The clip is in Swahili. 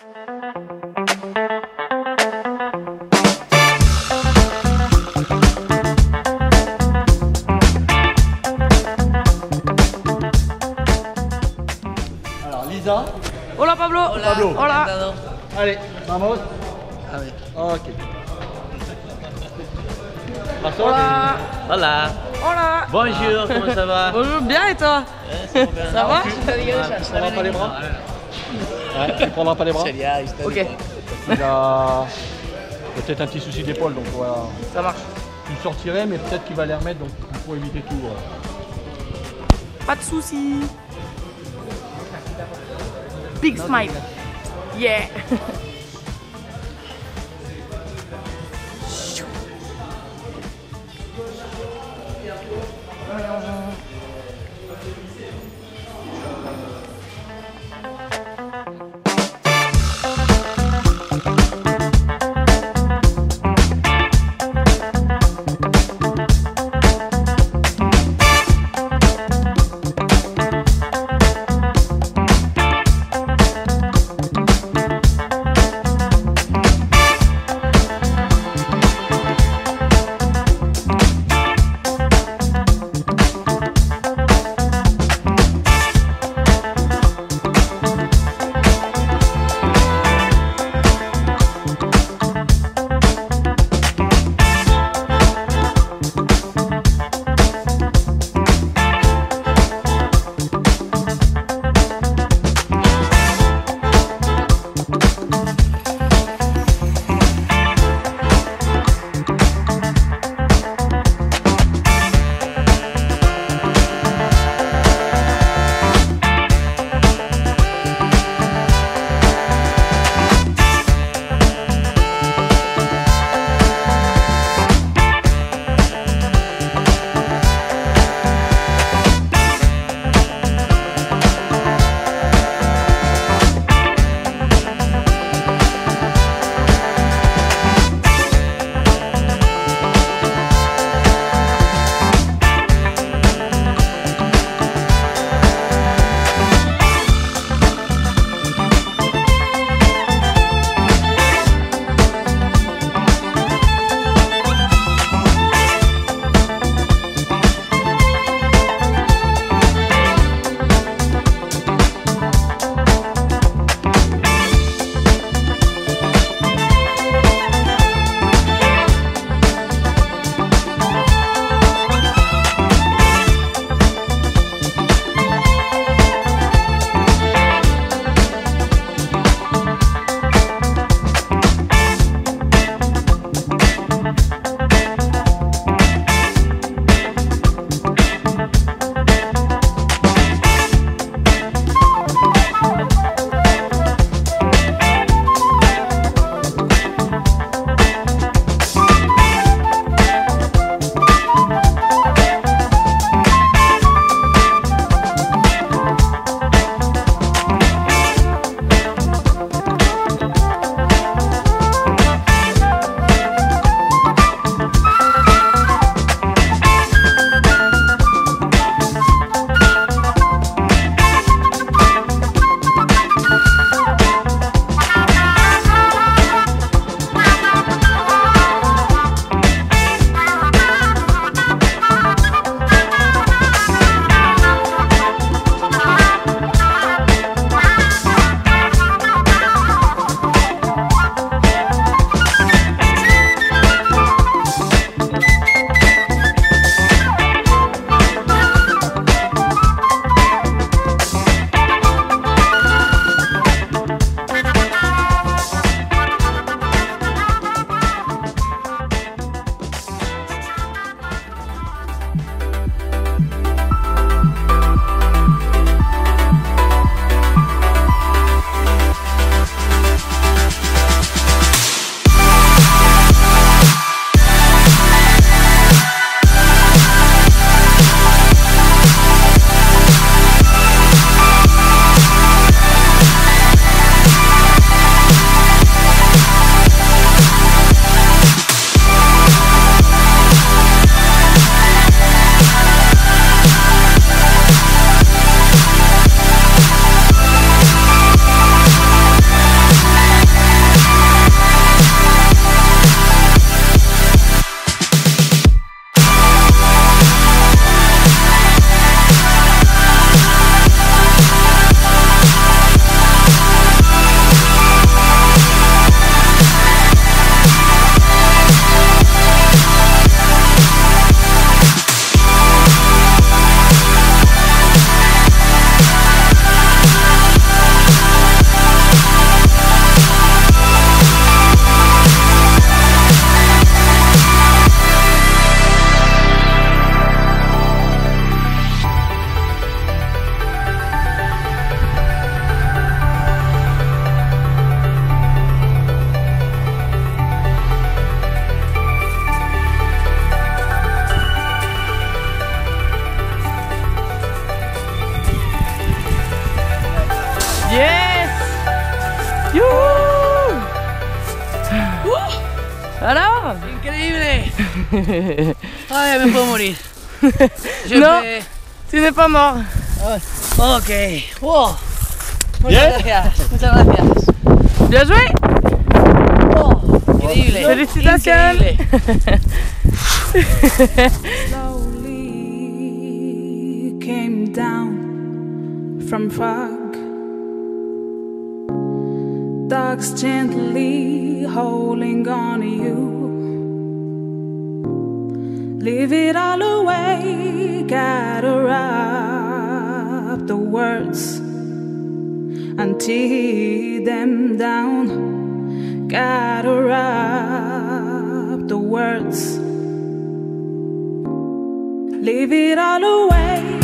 Alors Lisa. Hola Pablo. Hola. Pablo. Hola. Allez, vamos. Allez. Ok. Hola. Hola. Hola. Bonjour, comment ça va? Bonjour, bien et toi? Ça va? Tu prendras pas les bras? Ouais, tu prendras pas les bras? Ok, Il a peut-être un petit souci d'épaule, donc voilà. ça marche. Tu le sortirais, mais peut-être qu'il va les remettre, donc il faut éviter tout. Pas de soucis. Big smile. Yeah. Alors? Increíble. Ay, me puedo morir. Non, tu n'es pas mort. Ok. Wow. Bien. Muchas gracias. Muchas gracias. Bien joué. Oh, increíble. Félicitations. Increíble. Slowly came down from fog. Dogs gently holding on to you. Leave it all away, gotta wrap the words and tear them down. Gotta wrap the words. Leave it all away.